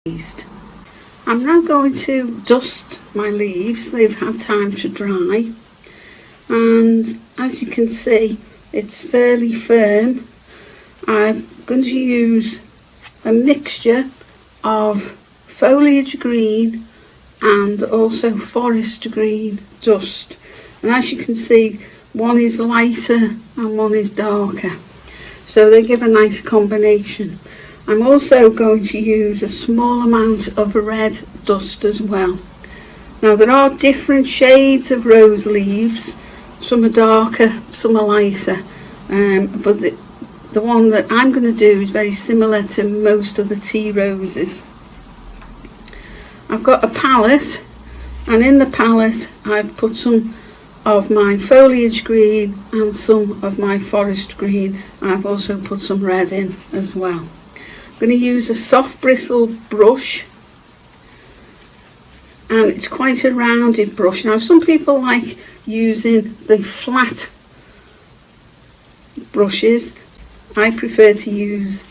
I'm now going to dust my leaves. They've had time to dry, and as you can see, it's fairly firm. I'm going to use a mixture of foliage green and also forest green dust, and as you can see, one is lighter and one is darker, so they give a nice combination. I'm also going to use a small amount of red dust as well. Now there are different shades of rose leaves, some are darker, some are lighter, but the one that I'm going to do is very similar to most of the tea roses. I've got a palette, and in the palette I've put some of my foliage green and some of my forest green. I've also put some red in as well. I'm going to use a soft bristle brush, and it's quite a rounded brush. Now some people like using the flat brushes. I prefer to use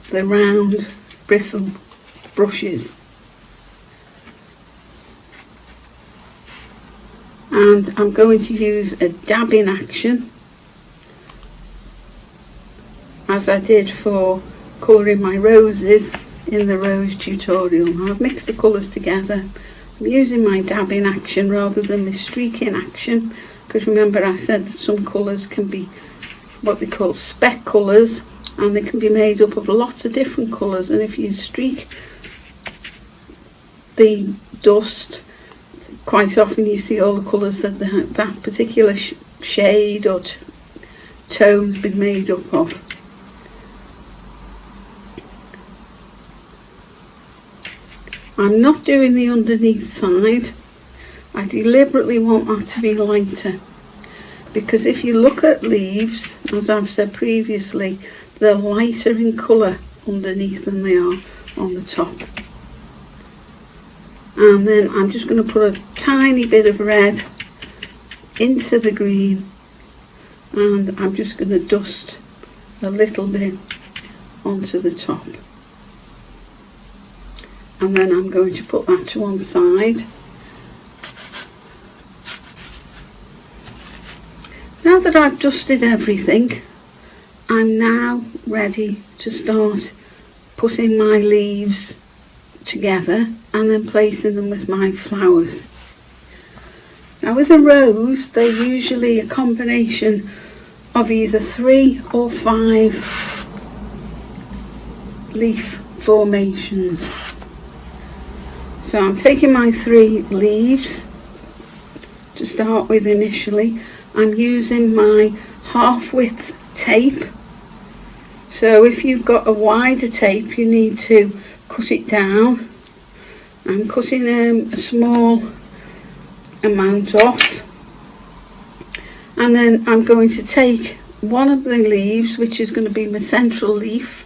the round bristle brushes. And I'm going to use a dabbing action, as I did for colouring my roses in the rose tutorial. Now I've mixed the colours together. I'm using my dabbing action rather than the streaking action, because remember I said that some colours can be what they call speck colours, and they can be made up of lots of different colours, and if you streak the dust, quite often you see all the colours that that particular shade or tone's been made up of. I'm not doing the underneath side. I deliberately want that to be lighter, because if you look at leaves, as I've said previously, they're lighter in colour underneath than they are on the top. And then I'm just going to put a tiny bit of red into the green, and I'm just going to dust a little bit onto the top. And then I'm going to put that to one side. Now that I've dusted everything, I'm now ready to start putting my leaves together and then placing them with my flowers. Now with a rose, they're usually a combination of either 3 or 5 leaf formations. So I'm taking my 3 leaves to start with initially. I'm using my half width tape. So if you've got a wider tape, you need to cut it down. I'm cutting a small amount off, and then I'm going to take one of the leaves, which is going to be my central leaf,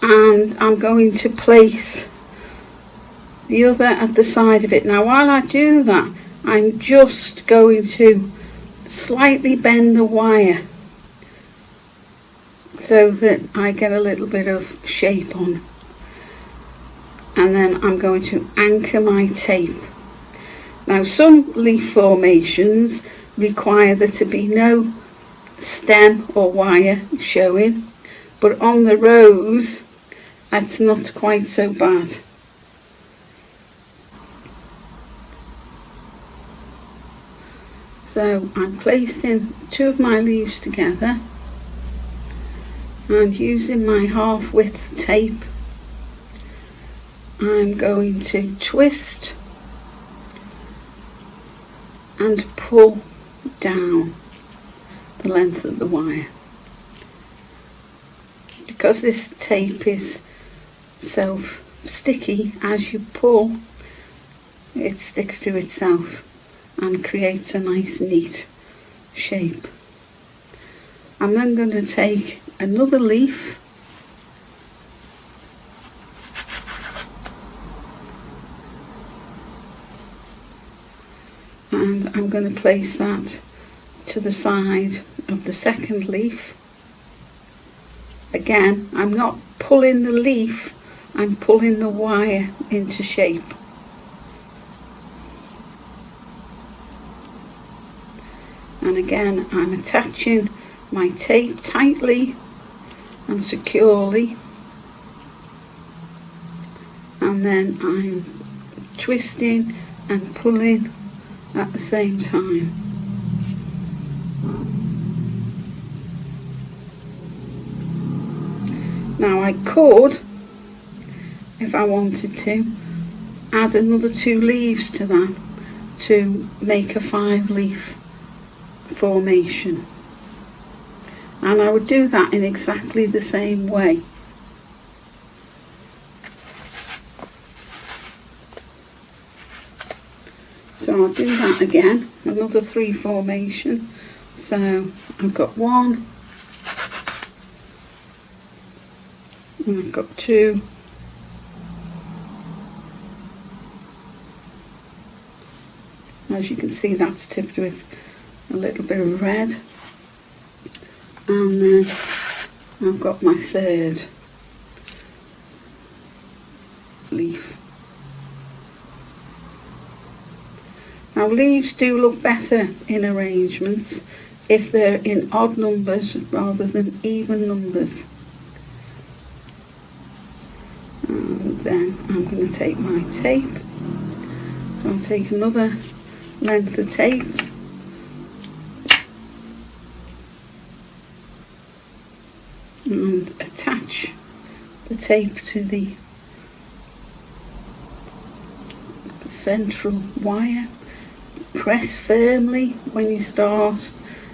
and I'm going to place the other at the side of it. Now while I do that, I'm just going to slightly bend the wire so that I get a little bit of shape on, and then I'm going to anchor my tape. Now some leaf formations require there to be no stem or wire showing, but on the rose that's not quite so bad. So I'm placing 2 of my leaves together and using my half width tape, I'm going to twist and pull down the length of the wire. Because this tape is self-sticky, as you pull, it sticks to itself and creates a nice neat shape. I'm then going to take another leaf and I'm going to place that to the side of the second leaf. Again, I'm not pulling the leaf, I'm pulling the wire into shape. And again, I'm attaching my tape tightly and securely, and then I'm twisting and pulling at the same time. Now I could, if I wanted to, add another 2 leaves to that to make a 5-leaf formation, and I would do that in exactly the same way. So I'll do that again, another 3 formation. So I've got 1, and I've got 2, as you can see, that's tipped with a little bit of red, and then I've got my 3rd leaf. Now leaves do look better in arrangements if they're in odd numbers rather than even numbers. And then I'm going to take my tape. So I'll take another length of tape, and attach the tape to the central wire. Press firmly when you start.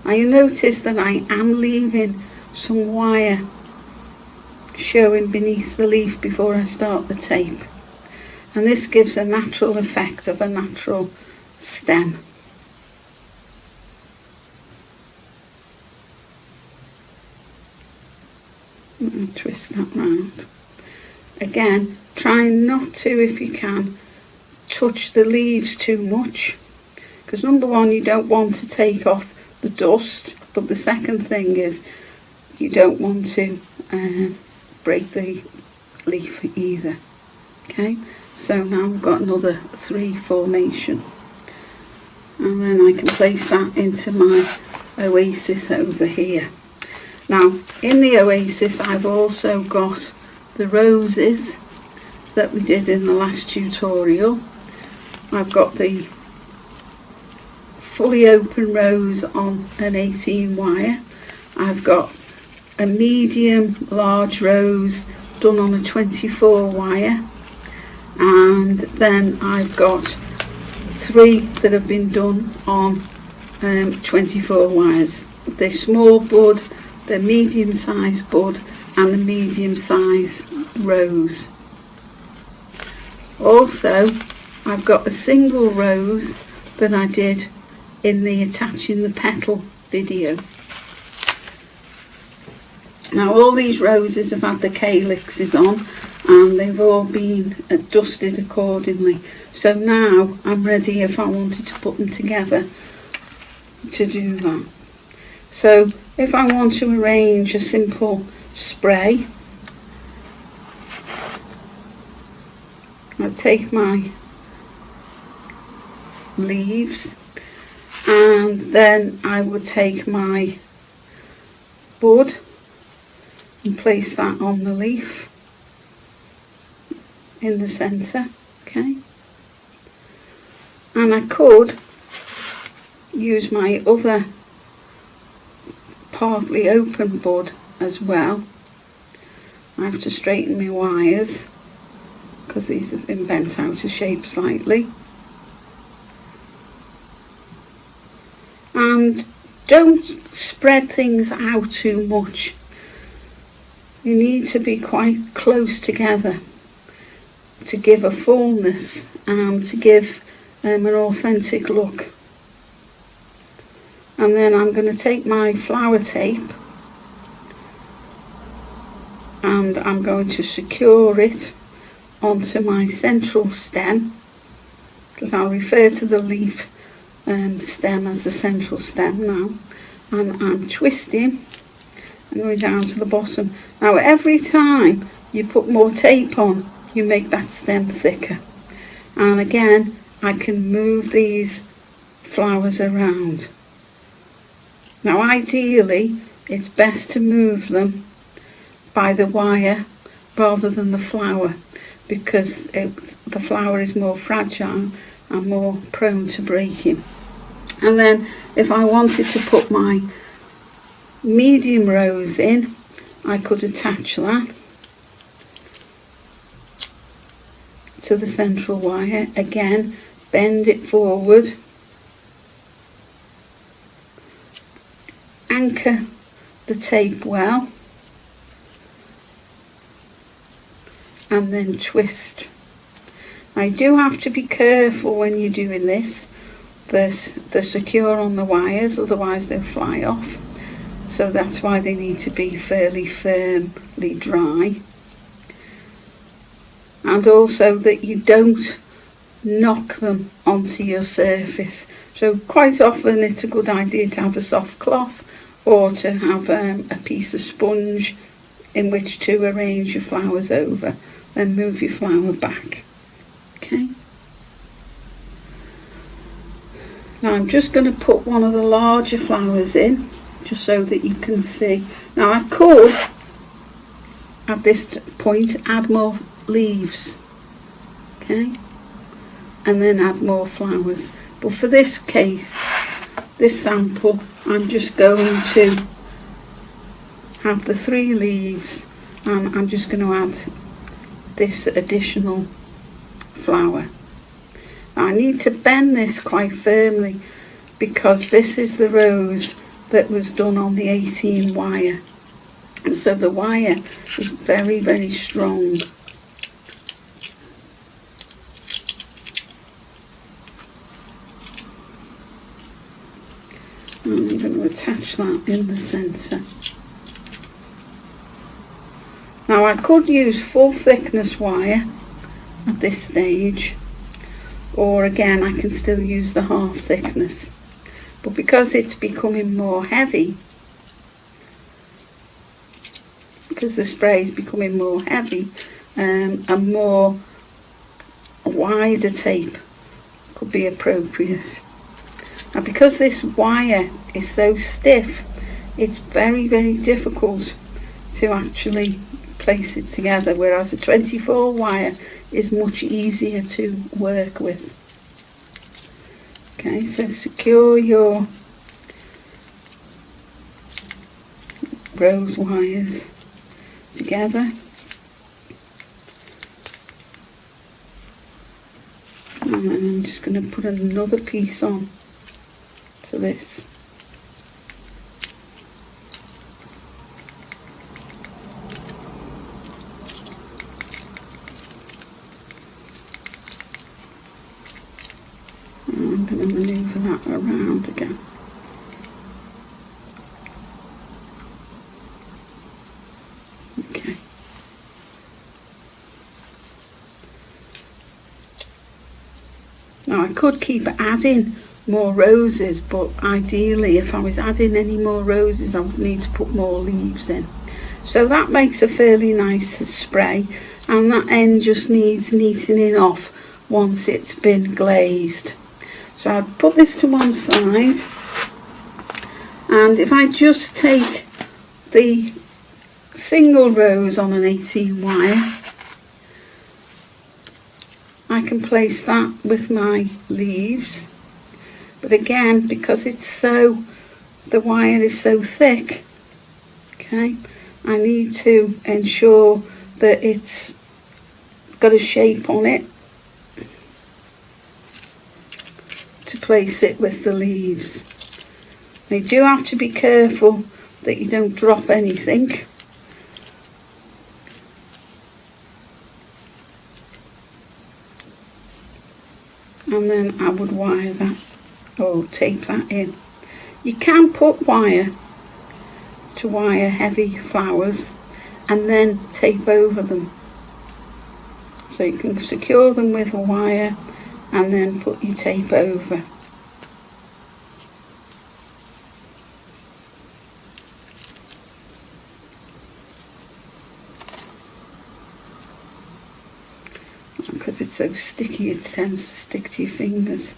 And you notice that I am leaving some wire showing beneath the leaf before I start the tape, and this gives a natural effect of a natural stem. And twist that round. Again, try not to, if you can, touch the leaves too much, because number one, you don't want to take off the dust, but the second thing is you don't want to break the leaf either. Okay, so now we've got another 3 formation, and then I can place that into my oasis over here. Now in the oasis I've also got the roses that we did in the last tutorial. I've got the fully open rose on an 18 wire. I've got a medium large rose done on a 24 wire, and then I've got 3 that have been done on 24 wires. The small bud, the medium sized bud, and the medium sized rose. Also, I've got a single rose that I did in the attaching the petal video. Now all these roses have had the calyxes on, and they've all been dusted accordingly. So now I'm ready, if I wanted to put them together, to do that. So if I want to arrange a simple spray, I'll take my leaves, and then I would take my bud and place that on the leaf in the centre. Okay, and I could use my other partly open bud as well. I have to straighten my wires because these have been bent out of shape slightly. And don't spread things out too much. You need to be quite close together to give a fullness and to give an authentic look. And then I'm going to take my flower tape and I'm going to secure it onto my central stem, because I'll refer to the leaf stem as the central stem now, and I'm twisting and going down to the bottom. Now every time you put more tape on, you make that stem thicker. And again, I can move these flowers around. Now ideally, it's best to move them by the wire rather than the flower, because the flower is more fragile and more prone to breaking. And then if I wanted to put my medium rose in, I could attach that to the central wire. Again, bend it forward, anchor the tape well, and then twist. I do have to be careful when you're doing this. They're secure on the wires, otherwise they'll fly off. So that's why they need to be fairly firmly dry. And also that you don't knock them onto your surface. So quite often it's a good idea to have a soft cloth or to have a piece of sponge in which to arrange your flowers over. Then move your flower back. Okay. Now I'm just going to put one of the larger flowers in, just so that you can see. Now I could, at this point, add more leaves, okay, and then add more flowers. But for this case, this sample, I'm just going to have the 3 leaves, and I'm just going to add this additional flower. Now I need to bend this quite firmly because this is the rose that was done on the 18 wire, and so the wire is very, very strong. And I'm going to attach that in the centre. Now I could use full thickness wire at this stage, or again I can still use the half thickness, but because it's becoming more heavy, because the spray is becoming more heavy, a more wider tape could be appropriate. Now because this wire is so stiff, it's very, very difficult to actually place it together, whereas a 24 wire is much easier to work with. Okay, so secure your rose wires together. And then I'm just going to put another piece on to this. I'm going to manoeuvre that around again. Okay. Now I could keep adding more roses, but ideally if I was adding any more roses I would need to put more leaves in. So that makes a fairly nice spray, and that end just needs neatening off once it's been glazed. So I'll put this to one side, and if I just take the single rose on an 18 wire, I can place that with my leaves. But again, because the wire is so thick, okay, I need to ensure that it's got a shape on it to place it with the leaves. You do have to be careful that you don't drop anything. And then I would wire that, or tape that in. You can put wire to wire heavy flowers and then tape over them. So you can secure them with a wire and then put your tape over. because it's so sticky it tends to stick to your fingers.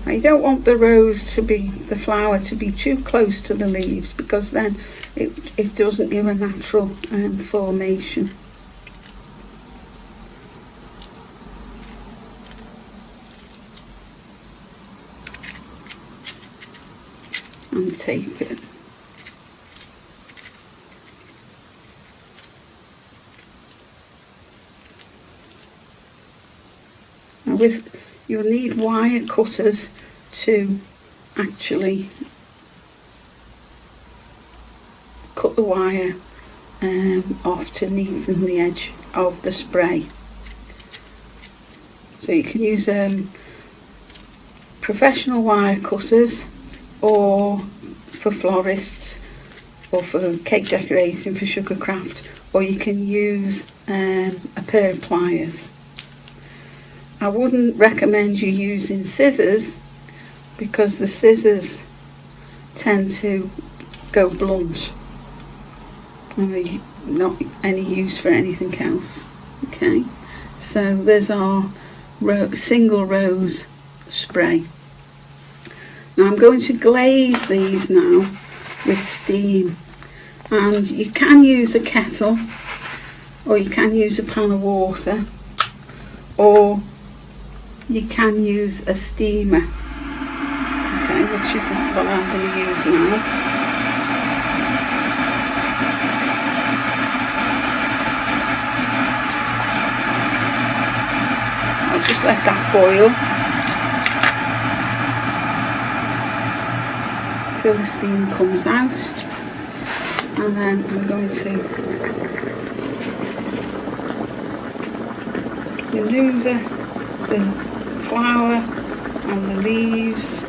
Now you don't want the flower to be too close to the leaves, because then it doesn't give a natural formation. And tape it. Now you'll need wire cutters to actually cut the wire off to neaten the edge of the spray. So you can use professional wire cutters, or for florists, or for cake decorating, for sugarcraft, or you can use a pair of pliers. I wouldn't recommend you using scissors, because the scissors tend to go blunt and they're not any use for anything else. Okay, so there's our single rose spray. Now I'm going to glaze these now with steam, and you can use a kettle, or you can use a pan of water, or you can use a steamer, okay, which is what I'm going to use now. I'll just let that boil till the steam comes out, and then I'm going to manoeuvre the flower and the leaves.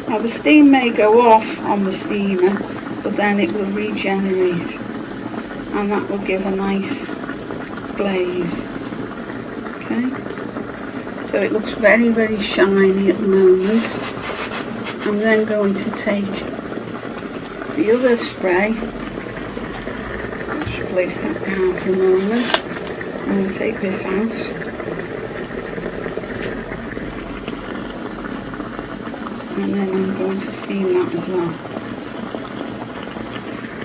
Now the steam may go off on the steamer, but then it will regenerate, and that will give a nice glaze. Okay, so it looks very, very shiny at the moment. I'm then going to take the other spray. Let's place that down for a moment. I'm going to take this out. And then I'm going to steam that as well.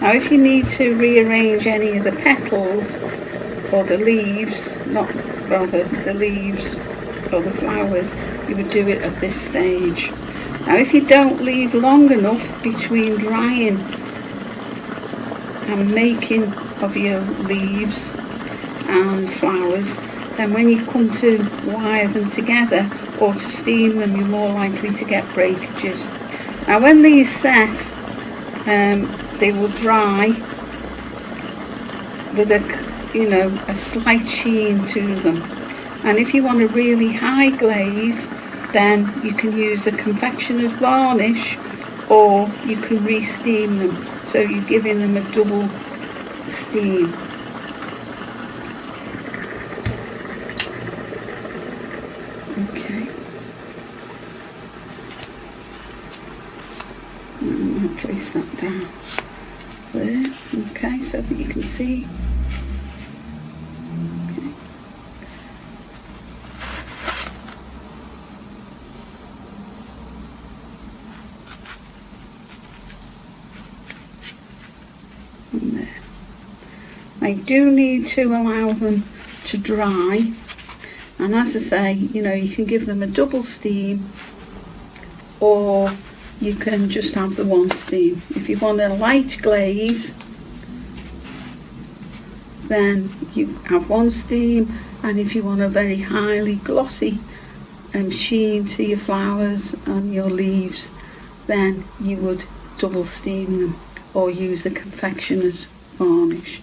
Now if you need to rearrange any of the petals or the leaves, the leaves or the flowers, you would do it at this stage. Now if you don't leave long enough between drying and making of your leaves and flowers, then when you come to wire them together or to steam them, you're more likely to get breakages. Now when these set, they will dry with a slight sheen to them. And if you want a really high glaze, then you can use a confectioner's varnish, or you can re-steam them, so you're giving them a double steam. Okay, and I'll place that down there, okay, so that you can see. There. I do need to allow them to dry, and as I say, you can give them a double steam, or you can just have the one steam. If you want a light glaze, then you have one steam, and if you want a very highly glossy sheen to your flowers and your leaves, then you would double steam them or use a confectioner's varnish.